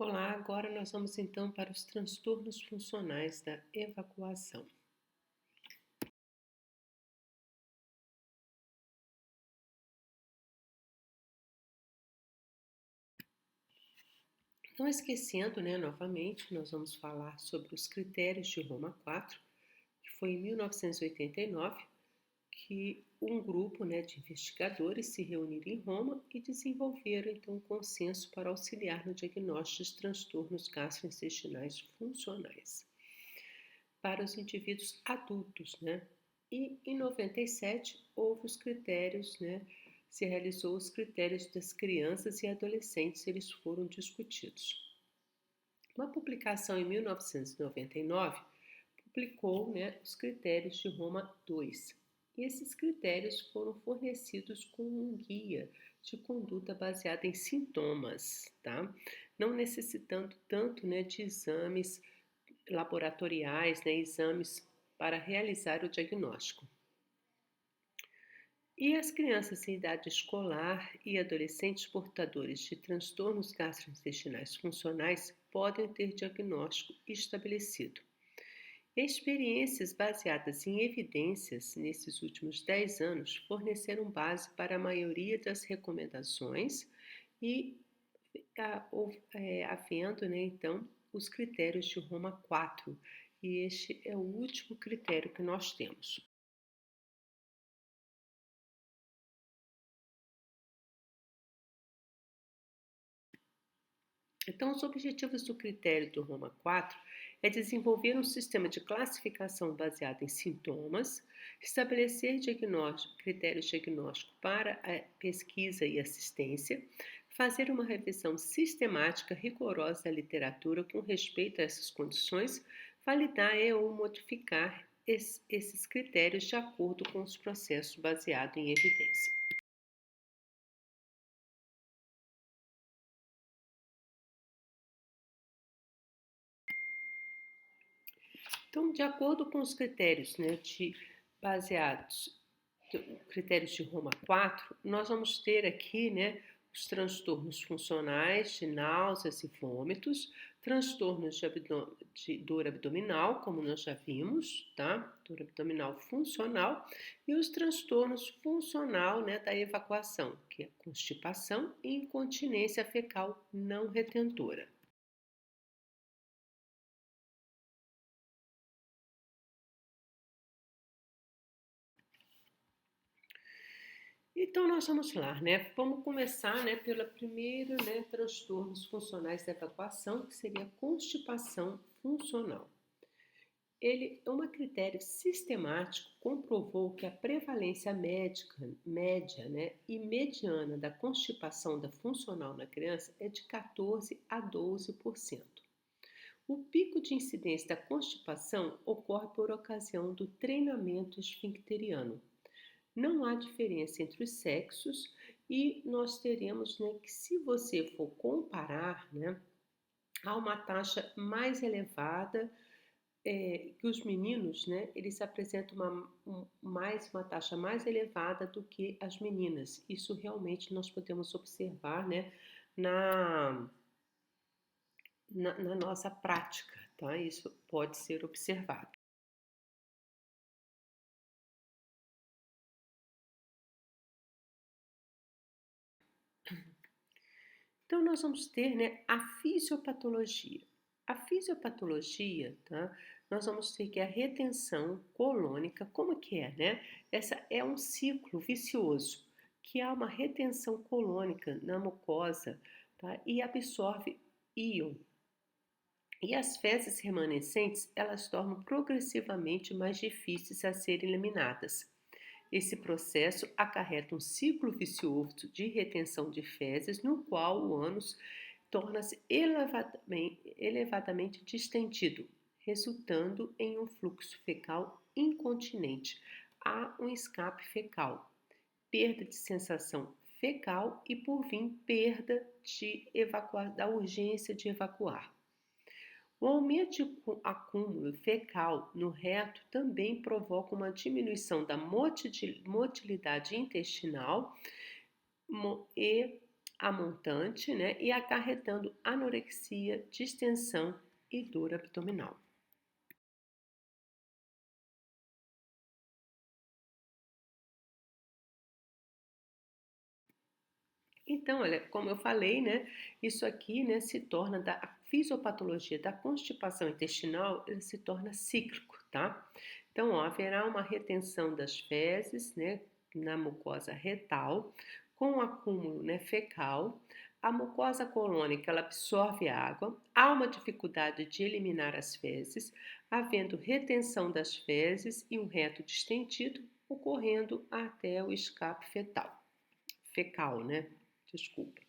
Olá, agora nós vamos então para os transtornos funcionais da evacuação. Então, esquecendo, novamente, nós vamos falar sobre os critérios de Roma IV, que foi em 1989 que um grupo, de investigadores se reuniram em Roma e desenvolveram então um consenso para auxiliar no diagnóstico de transtornos gastrointestinais funcionais para os indivíduos adultos, E em 97 houve os critérios, se realizou os critérios das crianças e adolescentes, eles foram discutidos. Uma publicação em 1999 publicou, os critérios de Roma II. E esses critérios foram fornecidos com um guia de conduta baseada em sintomas, tá? Não necessitando tanto, de exames laboratoriais, exames para realizar o diagnóstico. E as crianças em idade escolar e adolescentes portadores de transtornos gastrointestinais funcionais podem ter diagnóstico estabelecido. Experiências baseadas em evidências nesses últimos 10 anos forneceram base para a maioria das recomendações e havendo, então, os critérios de Roma IV. E este é o último critério que nós temos. Então, os objetivos do critério do Roma IV é desenvolver um sistema de classificação baseado em sintomas, estabelecer critérios diagnósticos para a pesquisa e assistência, fazer uma revisão sistemática rigorosa da literatura com respeito a essas condições, validar ou modificar esses critérios de acordo com os processos baseados em evidência. Então, de acordo com os critérios, baseados critérios de Roma IV, nós vamos ter aqui, os transtornos funcionais de náuseas e vômitos, transtornos de dor abdominal, como nós já vimos, tá? Dor abdominal funcional, e os transtornos funcional, da evacuação, que é constipação e incontinência fecal não retentora. Então, nós vamos lá, Vamos começar, pela primeira, transtornos funcionais da evacuação, que seria a constipação funcional. Ele, um critério sistemático, comprovou que a prevalência média, e mediana da constipação da funcional na criança é de 14 a 12%. O pico de incidência da constipação ocorre por ocasião do treinamento esfincteriano. Não há diferença entre os sexos e nós teremos, que se você for comparar, há uma taxa mais elevada que os meninos, eles apresentam uma taxa mais elevada do que as meninas. Isso realmente nós podemos observar, na, na nossa prática, tá? Isso pode ser observado. Então, nós vamos ter, a fisiopatologia. A fisiopatologia, tá? Nós vamos ter que a retenção colônica, como que é, Essa é um ciclo vicioso, que há uma retenção colônica na mucosa, tá? E absorve íon. E as fezes remanescentes, elas tornam progressivamente mais difíceis a serem eliminadas. Esse processo acarreta um ciclo vicioso de retenção de fezes, no qual o ânus torna-se elevadamente distendido, resultando em um fluxo fecal incontinente. Há um escape fecal, perda de sensação fecal e, por fim, perda da urgência de evacuar. O aumento de acúmulo fecal no reto também provoca uma diminuição da motilidade intestinal e amontante, né, e acarretando anorexia, distensão e dor abdominal. Então, olha, como eu falei, né, isso aqui, né, se torna a fisiopatologia da constipação intestinal, ele se torna cíclico, tá? Então, ó, haverá uma retenção das fezes, né, na mucosa retal, com acúmulo, né, fecal. A mucosa colônica, ela absorve a água, há uma dificuldade de eliminar as fezes, havendo retenção das fezes e um reto distendido, ocorrendo até o escape fecal, né? Desculpa.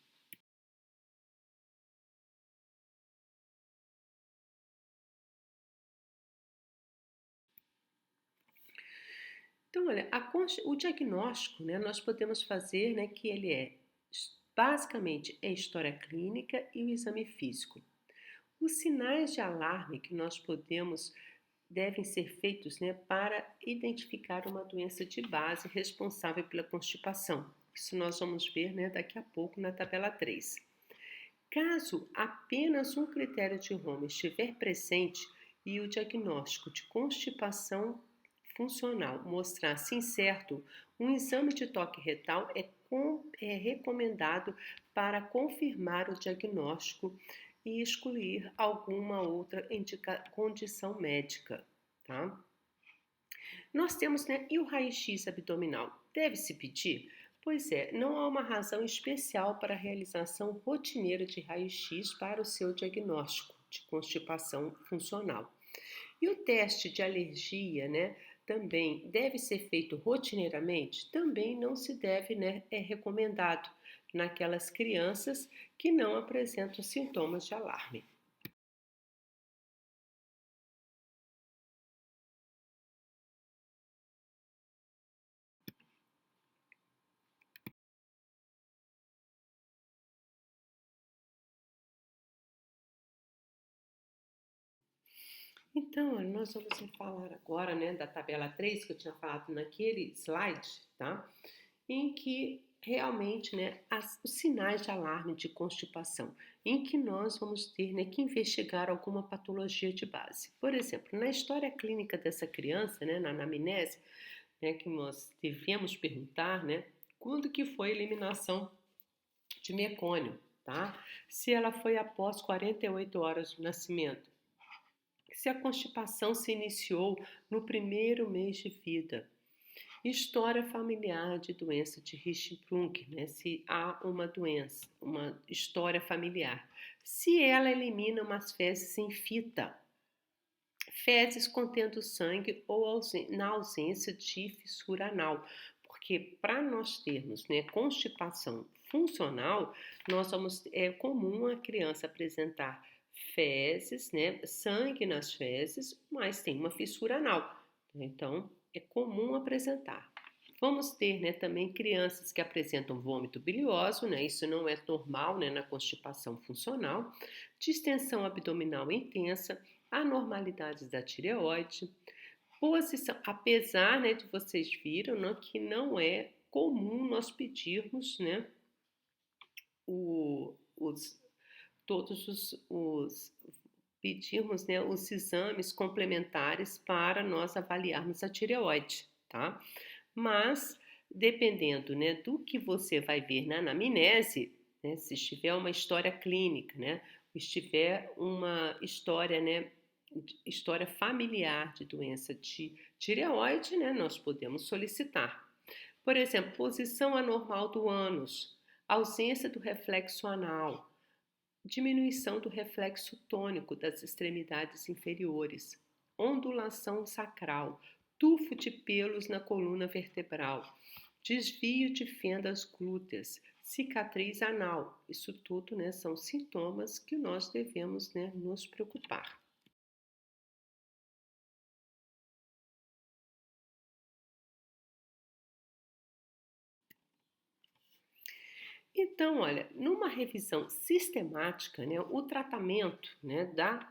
Então, olha, o diagnóstico, né, nós podemos fazer, né, que ele basicamente é história clínica e o exame físico. Os sinais de alarme que nós podemos devem ser feitos, né, para identificar uma doença de base responsável pela constipação. Isso nós vamos ver, né, daqui a pouco na tabela 3. Caso apenas um critério de Roma estiver presente e o diagnóstico de constipação funcional mostrar-se incerto, um exame de toque retal é recomendado para confirmar o diagnóstico e excluir alguma outra condição médica, tá? Nós temos, né, e o raio-x abdominal? Deve-se pedir? Pois é, não há uma razão especial para a realização rotineira de raio-x para o seu diagnóstico de constipação funcional. E o teste de alergia, né, também deve ser feito rotineiramente? Também não se deve, né, é recomendado naquelas crianças que não apresentam sintomas de alarme. Então, nós vamos falar agora, né, da tabela 3 que eu tinha falado naquele slide, tá? Em que realmente, né, os sinais de alarme de constipação, em que nós vamos ter, né, que investigar alguma patologia de base. Por exemplo, na história clínica dessa criança, né, na anamnese, né, que nós devemos perguntar, né, quando que foi a eliminação de mecônio, tá? Se ela foi após 48 horas do nascimento, se a constipação se iniciou no primeiro mês de vida, história familiar de doença de Hirschsprung, né? Se há uma doença, uma história familiar. Se ela elimina umas fezes em fita, fezes contendo sangue ou na ausência de fissura anal. Porque para nós termos, né, constipação funcional, é comum a criança apresentar fezes, né, sangue nas fezes, mas tem uma fissura anal. Então, é comum apresentar. Vamos ter, né, também crianças que apresentam vômito bilioso, né? Isso não é normal, né, na constipação funcional, distensão abdominal intensa, anormalidades da tireoide, posição, apesar, né, de vocês viram, né, que não é comum nós pedirmos, né, o, os, todos pedirmos, né, os exames complementares para nós avaliarmos a tireoide, tá? Mas, dependendo, né, do que você vai ver na anamnese, né, se estiver uma história clínica, né, estiver uma história, né, história familiar de doença de tireoide, né, nós podemos solicitar. Por exemplo, posição anormal do ânus, ausência do reflexo anal, diminuição do reflexo tônico das extremidades inferiores, ondulação sacral, tufo de pelos na coluna vertebral, desvio de fendas glúteas, cicatriz anal. Isso tudo, né, são sintomas que nós devemos, né, nos preocupar. Então, olha, numa revisão sistemática, né, o tratamento, né, da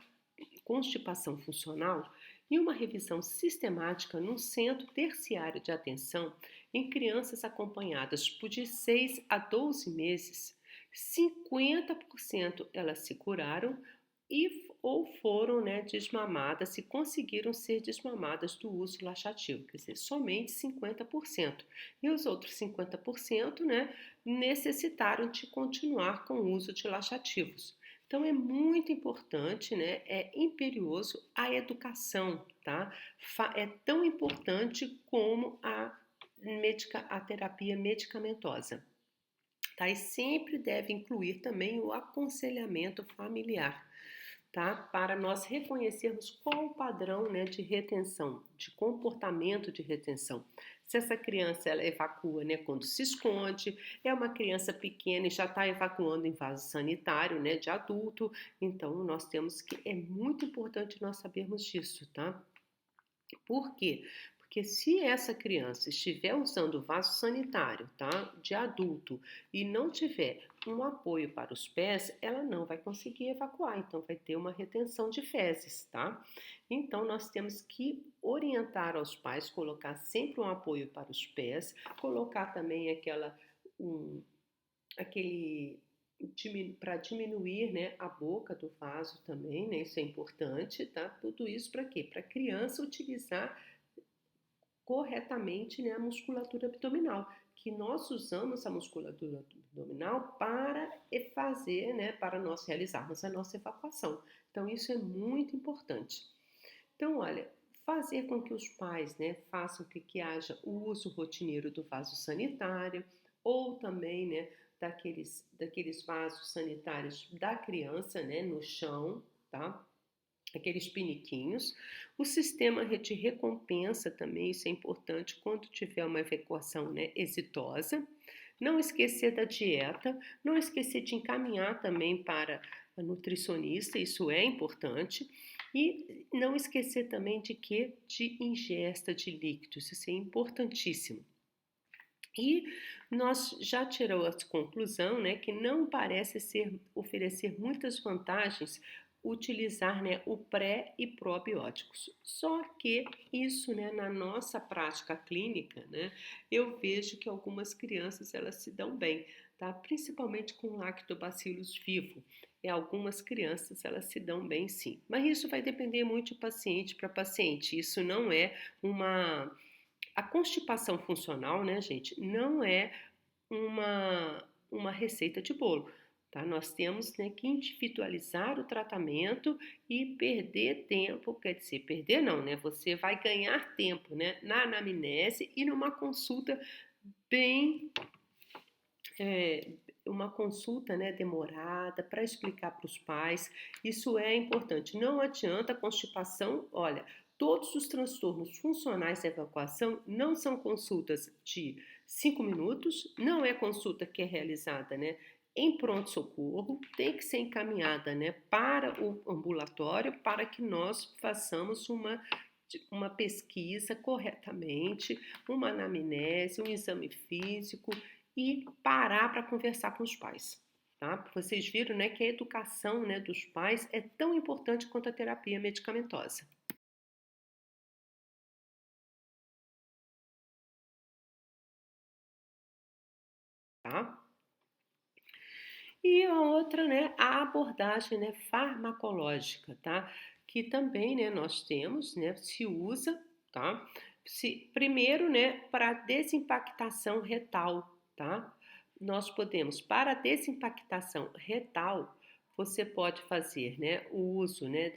constipação funcional e uma revisão sistemática num centro terciário de atenção em crianças acompanhadas por de 6 a 12 meses, 50% elas se curaram ou foram, né, desmamadas, se conseguiram ser desmamadas do uso laxativo, quer dizer, somente 50%. E os outros 50%, né, necessitaram de continuar com o uso de laxativos. Então é muito importante, né, é imperioso a educação, tá? É tão importante como a terapia medicamentosa. Tá? E sempre deve incluir também o aconselhamento familiar, tá? Para nós reconhecermos qual o padrão, né, de retenção, de comportamento de retenção. Se essa criança ela evacua, né, quando se esconde, é uma criança pequena e já está evacuando em vaso sanitário, né, de adulto, então nós temos que, é muito importante nós sabermos disso, tá? Por quê? Porque se essa criança estiver usando vaso sanitário, tá, de adulto e não tiver um apoio para os pés, ela não vai conseguir evacuar, então vai ter uma retenção de fezes, tá? Então nós temos que orientar aos pais, colocar sempre um apoio para os pés, colocar também aquele para diminuir, né, a boca do vaso também, né? Isso é importante, tá? Tudo isso para quê? Para a criança utilizar corretamente, né, a musculatura abdominal, que nós usamos a musculatura abdominal para fazer, né, para nós realizarmos a nossa evacuação. Então isso é muito importante. Então, olha, fazer com que os pais, né, façam que haja o uso rotineiro do vaso sanitário ou também, né, daqueles vasos sanitários da criança, né, no chão, tá? Aqueles piniquinhos. O sistema de recompensa também, isso é importante quando tiver uma evacuação, né, exitosa. Não esquecer da dieta, não esquecer de encaminhar também para a nutricionista, isso é importante. E não esquecer também de ingesta de líquidos, isso é importantíssimo. E nós já tiramos a conclusão, né, que não parece oferecer muitas vantagens utilizar, né, o pré e probióticos. Só que isso, né, na nossa prática clínica, né, eu vejo que algumas crianças elas se dão bem, tá? Principalmente com lactobacillus vivo. E algumas crianças elas se dão bem sim. Mas isso vai depender muito de paciente para paciente. Isso não é uma a constipação funcional, né, gente, não é uma receita de bolo, tá? Nós temos, né, que individualizar o tratamento e perder tempo, quer dizer, perder não, né? Você vai ganhar tempo, né, na anamnese e numa consulta bem é, uma consulta, né, demorada para explicar para os pais. Isso é importante. Não adianta constipação. Olha, todos os transtornos funcionais da evacuação não são consultas de 5 minutos, não é consulta que é realizada, né, em pronto-socorro, tem que ser encaminhada, né, para o ambulatório para que nós façamos uma pesquisa corretamente, uma anamnese, um exame físico e parar para conversar com os pais. Tá? Vocês viram, né, que a educação, né, dos pais é tão importante quanto a terapia medicamentosa. Tá? E a outra, né, a abordagem, né, farmacológica, tá? Que também, né, nós temos, né, se usa, tá? Primeiro, né, para desimpactação retal, tá? Nós podemos, para desimpactação retal, você pode fazer, né, o uso, né,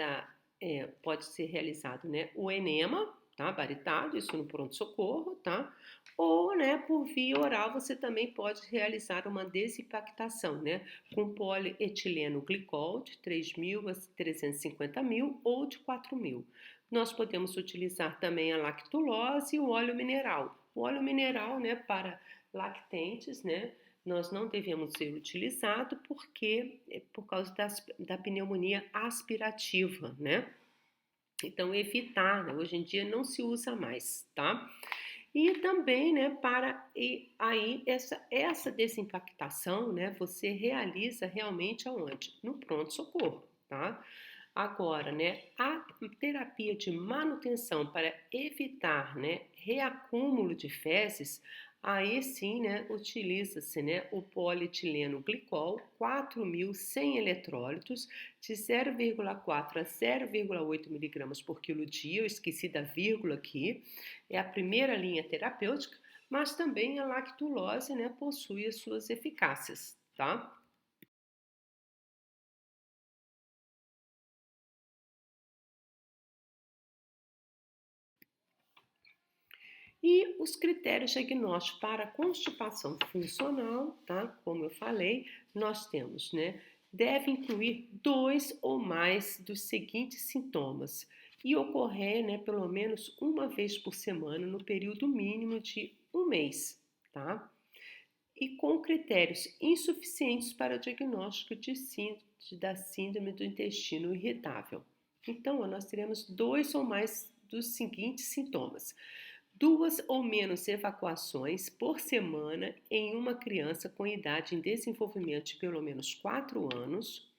pode ser realizado, né, o enema, tá? Baritado, isso no pronto-socorro, tá? Ou, né, por via oral, você também pode realizar uma desimpactação, né? Com polietileno glicol de 3.000 a 350.000 ou de 4.000. Nós podemos utilizar também a lactulose e o óleo mineral. O óleo mineral, né, para lactentes, né, nós não devemos ser utilizado porque é por causa da pneumonia aspirativa, né? Então, evitar, né? Hoje em dia não se usa mais, tá? E também, né, e aí essa desimpactação, né, você realiza realmente aonde? No pronto-socorro, tá? Agora, né, a terapia de manutenção para evitar, né, reacúmulo de fezes, aí sim, né, utiliza-se, né, o polietileno glicol, 4.000 sem eletrólitos, de 0,4 a 0,8 miligramas por quilo dia, eu esqueci da vírgula aqui, é a primeira linha terapêutica, mas também a lactulose, né, possui as suas eficácias, tá? E os critérios diagnósticos para constipação funcional, tá? Como eu falei, nós temos, né? Deve incluir dois ou mais dos seguintes sintomas e ocorrer, né, pelo menos uma vez por semana no período mínimo de um mês, tá? E com critérios insuficientes para o diagnóstico da síndrome do intestino irritável. Então, nós teremos dois ou mais dos seguintes sintomas: duas ou menos evacuações por semana em uma criança com idade em desenvolvimento de pelo menos 4 anos,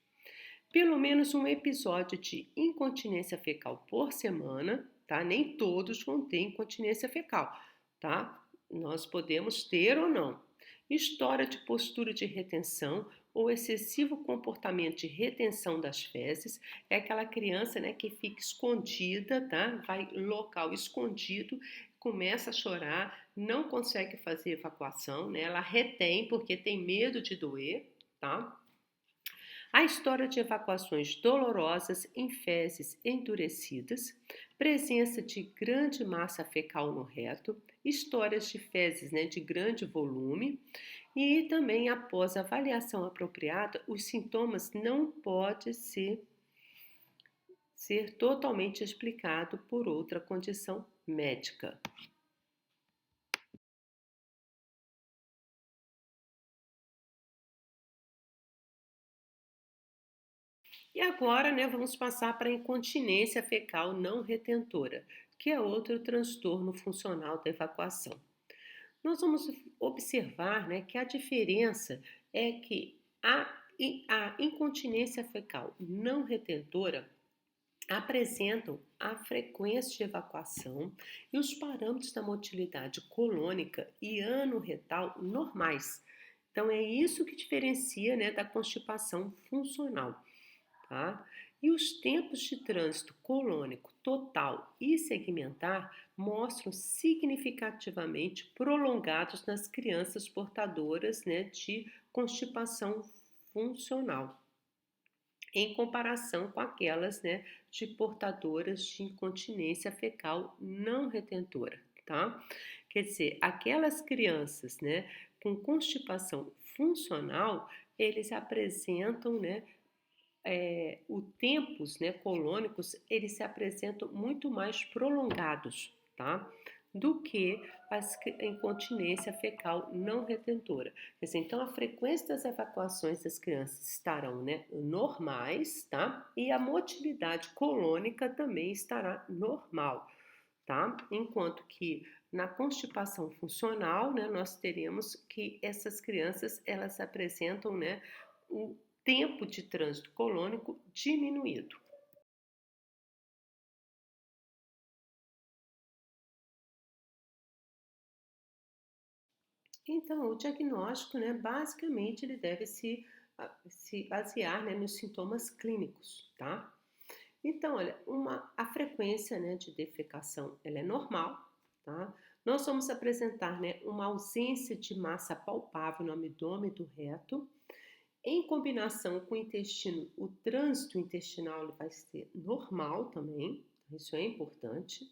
pelo menos um episódio de incontinência fecal por semana, tá? Nem todos vão ter incontinência fecal, tá? Nós podemos ter ou não. História de postura de retenção ou excessivo comportamento de retenção das fezes, é aquela criança, né, que fica escondida, tá? Vai local escondido, começa a chorar, não consegue fazer evacuação, né? Ela retém porque tem medo de doer, tá? A história de evacuações dolorosas em fezes endurecidas, presença de grande massa fecal no reto, histórias de fezes, né, de grande volume e também após avaliação apropriada, os sintomas não podem ser totalmente explicado por outra condição médica. E agora, né, vamos passar para a incontinência fecal não retentora, que é outro transtorno funcional da evacuação. Nós vamos observar, né, que a diferença é que a incontinência fecal não retentora apresentam a frequência de evacuação e os parâmetros da motilidade colônica e anorretal normais. Então, é isso que diferencia, né, da constipação funcional, tá? E os tempos de trânsito colônico total e segmentar mostram significativamente prolongados nas crianças portadoras, né, de constipação funcional, em comparação com aquelas, né, de portadoras de incontinência fecal não retentora, tá? Quer dizer, aquelas crianças, né, com constipação funcional, eles apresentam, né, os tempos, né, colônicos, eles se apresentam muito mais prolongados, tá? Do que a incontinência fecal não retentora. Quer dizer, então, a frequência das evacuações das crianças estarão, né, normais, tá? E a motilidade colônica também estará normal, tá? Enquanto que na constipação funcional, né, nós teremos que essas crianças, elas apresentam, né, o tempo de trânsito colônico diminuído. Então, o diagnóstico, né, basicamente, ele deve se basear, né, nos sintomas clínicos, tá? Então, olha, a frequência, né, de defecação, ela é normal, tá? Nós vamos apresentar, né, uma ausência de massa palpável no abdômen do reto. Em combinação com o intestino, o trânsito intestinal ele vai ser normal também, isso é importante.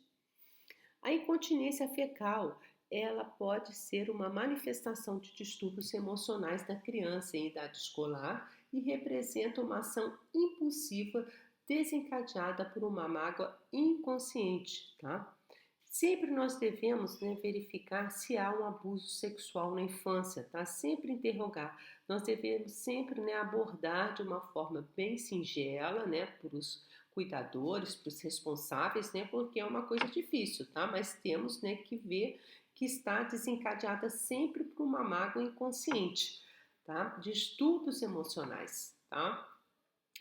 A incontinência fecal, ela pode ser uma manifestação de distúrbios emocionais da criança em idade escolar e representa uma ação impulsiva desencadeada por uma mágoa inconsciente, tá? Sempre nós devemos, né, verificar se há um abuso sexual na infância, tá? Sempre interrogar. Nós devemos sempre, né, abordar de uma forma bem singela, né, para os cuidadores, para os responsáveis, né, porque é uma coisa difícil, tá? Mas temos, né, que ver que está desencadeada sempre por uma mágoa inconsciente, tá? Distúrbios emocionais, tá?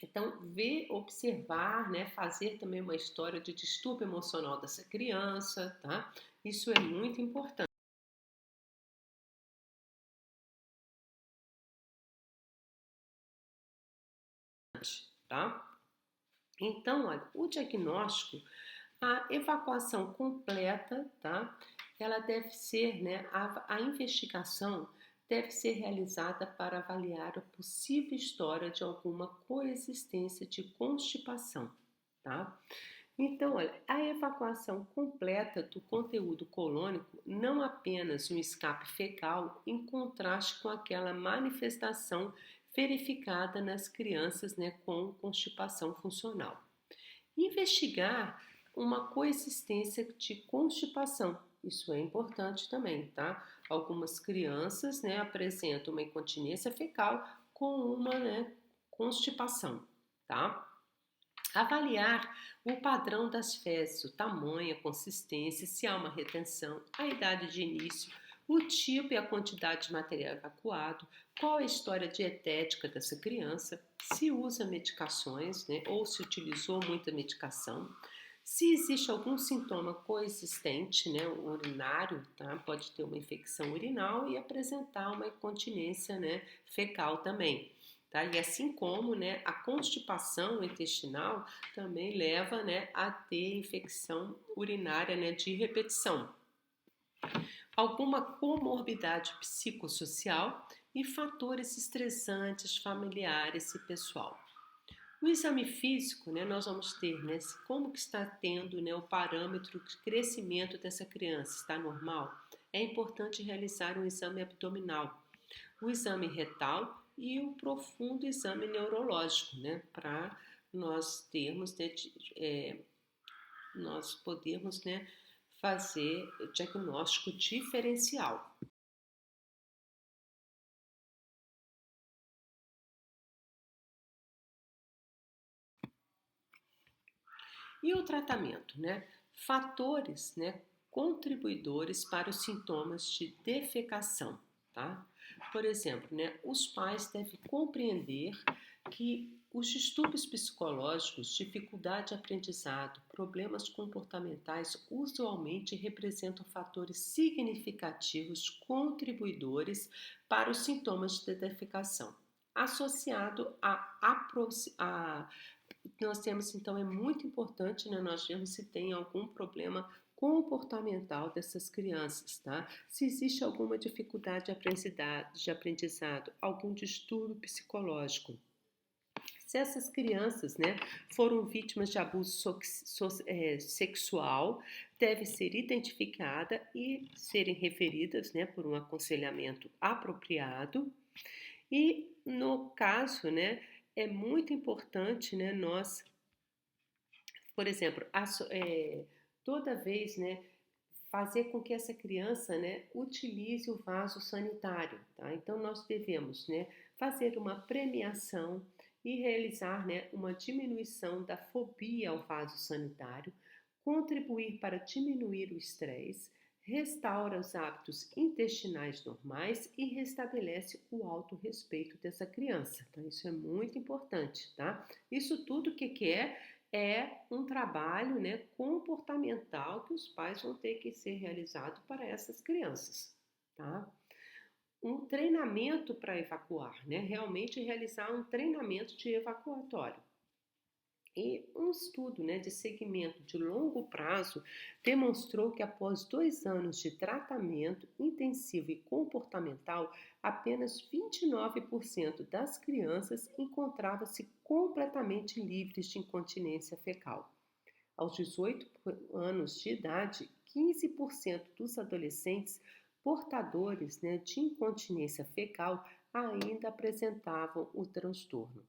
Então, ver, observar, né, fazer também uma história de distúrbio emocional dessa criança, tá? Isso é muito importante. tá? Então, olha, o diagnóstico, a evacuação completa, tá? Ela deve ser, né, a investigação deve ser realizada para avaliar a possível história de alguma coexistência de constipação, tá? Então, olha, a evacuação completa do conteúdo colônico não apenas um escape fecal, em contraste com aquela manifestação verificada nas crianças, né, com constipação funcional. Investigar uma coexistência de constipação. Isso é importante também, tá? Algumas crianças, né, apresentam uma incontinência fecal com uma, né, constipação, tá? Avaliar o padrão das fezes, o tamanho, a consistência, se há uma retenção, a idade de início, o tipo e a quantidade de material evacuado, qual é a história dietética dessa criança, se usa medicações, né, ou se utilizou muita medicação, se existe algum sintoma coexistente, né, urinário, tá, pode ter uma infecção urinal e apresentar uma incontinência, né, fecal também. Tá? E assim como, né, a constipação intestinal também leva, né, a ter infecção urinária, né, de repetição. Alguma comorbidade psicossocial e fatores estressantes familiares e pessoal. No exame físico, né, nós vamos ter, né, como que está tendo, né, o parâmetro de crescimento dessa criança, está normal? É importante realizar um exame abdominal, o exame retal e o profundo exame neurológico, né, para nós termos, né, nós podermos, né, fazer diagnóstico diferencial. E o tratamento, né? Fatores, né, contribuidores para os sintomas de defecação, tá? Por exemplo, né, os pais devem compreender que os distúrbios psicológicos, dificuldade de aprendizado, problemas comportamentais usualmente representam fatores significativos contribuidores para os sintomas de defecação, associado a nós temos, então, é muito importante, né, nós vemos se tem algum problema comportamental dessas crianças, tá? Se existe alguma dificuldade de aprendizado, algum distúrbio psicológico. Se essas crianças, né, foram vítimas de abuso sexual, deve ser identificada e serem referidas, né, por um aconselhamento apropriado. E no caso, né, é muito importante, né, nós, por exemplo, toda vez, né, fazer com que essa criança, né, utilize o vaso sanitário, tá? Então nós devemos, né, fazer uma premiação e realizar, né, uma diminuição da fobia ao vaso sanitário, contribuir para diminuir o estresse, restaura os hábitos intestinais normais e restabelece o autorrespeito dessa criança. Tá? Isso é muito importante, tá? Isso tudo que é um trabalho, né, comportamental que os pais vão ter que ser realizado para essas crianças, tá? Um treinamento para evacuar, né? Realmente realizar um treinamento de evacuatório. E um estudo, né, de segmento de longo prazo demonstrou que após 2 anos de tratamento intensivo e comportamental, apenas 29% das crianças encontravam-se completamente livres de incontinência fecal. Aos 18 anos de idade, 15% dos adolescentes portadores, né, de incontinência fecal ainda apresentavam o transtorno.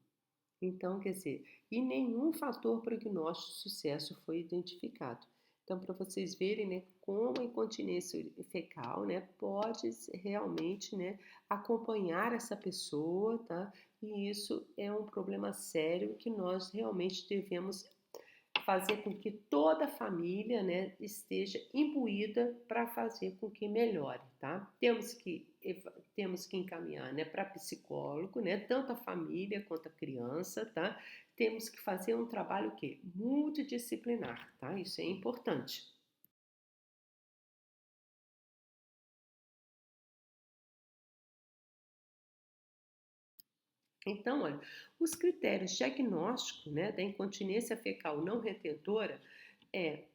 Então, quer dizer, e nenhum fator prognóstico de sucesso foi identificado. Então, para vocês verem, né, como a incontinência fecal, né, pode realmente, né, acompanhar essa pessoa, tá? E isso é um problema sério que nós realmente devemos fazer com que toda a família, né, esteja imbuída para fazer com que melhore, tá? Temos que encaminhar, né, para psicólogo, né, tanto a família quanto a criança, tá? Temos que fazer um trabalho que multidisciplinar, tá? Isso é importante. Então, olha, os critérios diagnósticos, né, da incontinência fecal não retentora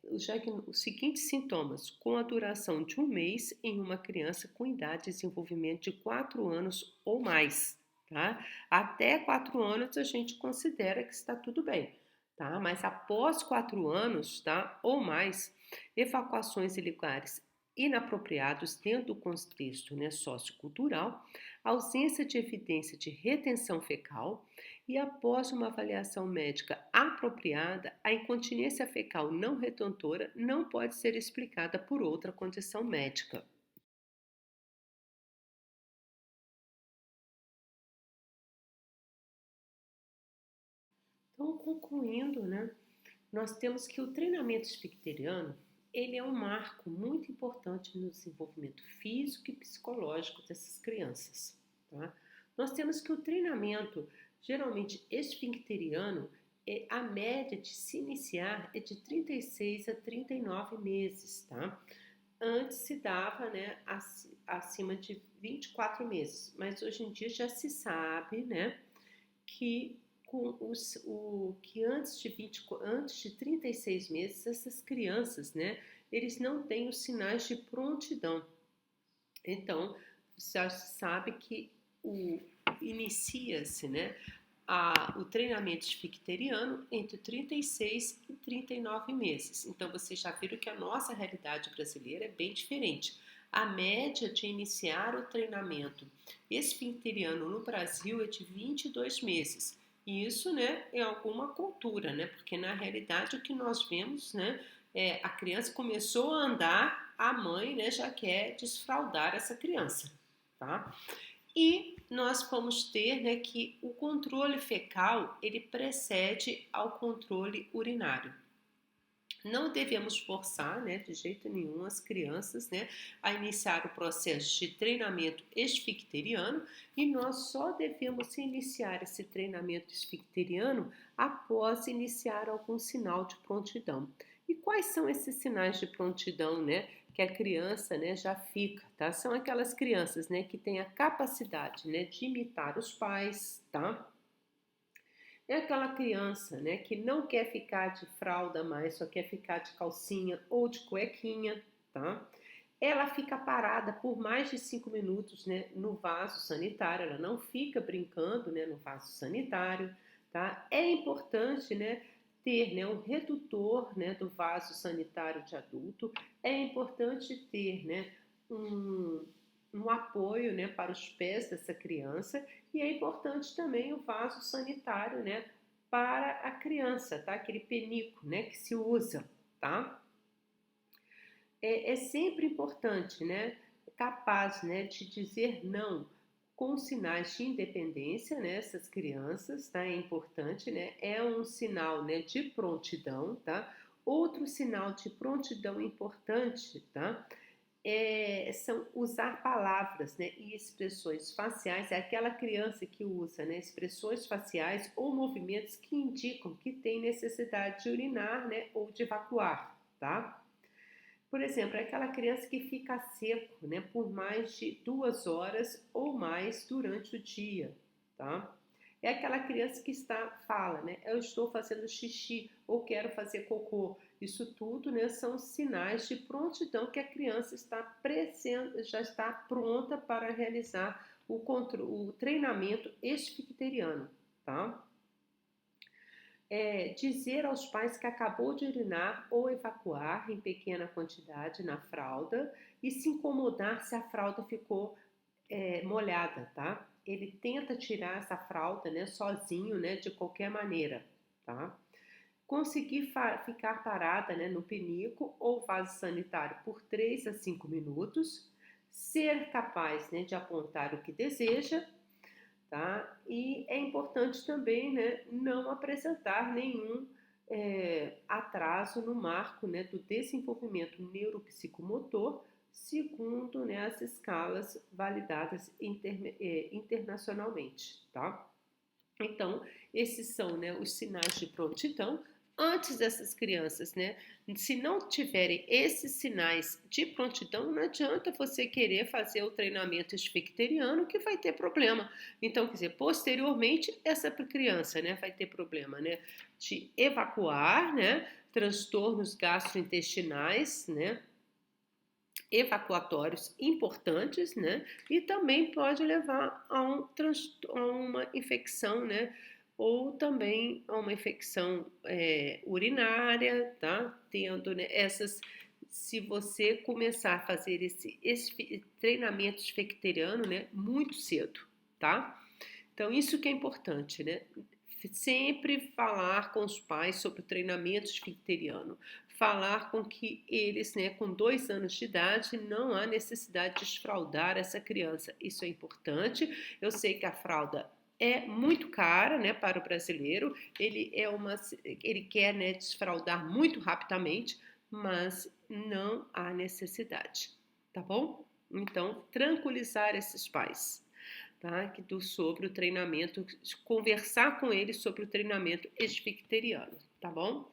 os seguintes sintomas, com a duração de um mês em uma criança com idade de desenvolvimento de 4 anos ou mais, tá? Até 4 anos a gente considera que está tudo bem, tá? Mas após 4 anos, tá? Ou mais, evacuações irregulares inapropriados dentro do contexto, né, sociocultural, ausência de evidência de retenção fecal, e após uma avaliação médica apropriada, a incontinência fecal não retentora não pode ser explicada por outra condição médica. Então, concluindo, né, nós temos que o treinamento esficteriano, ele é um marco muito importante no desenvolvimento físico e psicológico dessas crianças, tá? Nós temos que o treinamento, geralmente esfincteriano, a média de se iniciar é de 36 a 39 meses, tá? Antes se dava, né, acima de 24 meses, mas hoje em dia já se sabe, né, que que antes de 36 meses essas crianças, né, eles não têm os sinais de prontidão. Então, já se sabe que inicia-se, né, o treinamento esficteriano entre 36 e 39 meses. Então, vocês já viram que a nossa realidade brasileira é bem diferente. A média de iniciar o treinamento esficteriano no Brasil é de 22 meses. E isso, né, é alguma cultura, né? Porque na realidade o que nós vemos, né, a criança começou a andar, a mãe, né, já quer desfraldar essa criança, tá? E nós vamos ter, né, que o controle fecal ele precede ao controle urinário. Não devemos forçar, né, de jeito nenhum as crianças, né, a iniciar o processo de treinamento esficteriano, e nós só devemos iniciar esse treinamento esficteriano após iniciar algum sinal de prontidão. E quais são esses sinais de prontidão, né, que a criança, né, já fica, tá? São aquelas crianças, né, que têm a capacidade, né, de imitar os pais, tá? É aquela criança, né, que não quer ficar de fralda mais, só quer ficar de calcinha ou de cuequinha, tá? Ela fica parada por mais de 5 minutos, né, no vaso sanitário, ela não fica brincando, né, no vaso sanitário, tá? É importante, né, ter, né, um redutor, né, do vaso sanitário de adulto. É importante ter, né, um, um apoio, né, para os pés dessa criança, e é importante também o vaso sanitário, né, para a criança, tá? Aquele penico, né, que se usa, tá? É sempre importante, né, capaz, né, de dizer não com sinais de independência, né, essas crianças, tá? É importante, né? É um sinal, né, de prontidão, tá? Outro sinal de prontidão importante, tá? São usar palavras, né, e expressões faciais. É aquela criança que usa, né, expressões faciais ou movimentos que indicam que tem necessidade de urinar, né, ou de evacuar, tá? Por exemplo, é aquela criança que fica seco, né, por mais de 2 horas ou mais durante o dia, tá? É aquela criança que fala, né, eu estou fazendo xixi ou quero fazer cocô. Isso tudo, né, são sinais de prontidão que a criança já está pronta para realizar o treinamento esficteriano, tá? Dizer aos pais que acabou de urinar ou evacuar em pequena quantidade na fralda e se incomodar se a fralda ficou molhada, tá? Ele tenta tirar essa fralda, né, sozinho, né, de qualquer maneira, tá? Conseguir ficar parada, né, no pinico ou vaso sanitário por 3 a 5 minutos, ser capaz, né, de apontar o que deseja, tá? E é importante também, né, não apresentar nenhum atraso no marco, né, do desenvolvimento neuropsicomotor, segundo, né, as escalas validadas internacionalmente, tá? Então, esses são, né, os sinais de prontidão. antes dessas crianças, né? Se não tiverem esses sinais de prontidão, não adianta você querer fazer o treinamento esficteriano que vai ter problema. Então, quer dizer, posteriormente, essa criança, né, vai ter problema, né, de evacuar, né, transtornos gastrointestinais, né, evacuatórios importantes, né? E também pode levar a uma infecção, né? Ou também a uma infecção urinária, tá? Tendo, né, essas. Se você começar a fazer esse treinamento esficteriano, né? Muito cedo, tá? Então, isso que é importante, né? Sempre falar com os pais sobre o treinamento esficteriano. Falar com que eles, né, com 2 anos de idade, não há necessidade de desfraldar essa criança. Isso é importante. Eu sei que a fralda é muito cara, né, para o brasileiro. Ele quer, né, desfraldar muito rapidamente, mas não há necessidade, tá bom? Então, tranquilizar esses pais, tá? Sobre o treinamento, conversar com eles sobre o treinamento esficteriano, tá bom?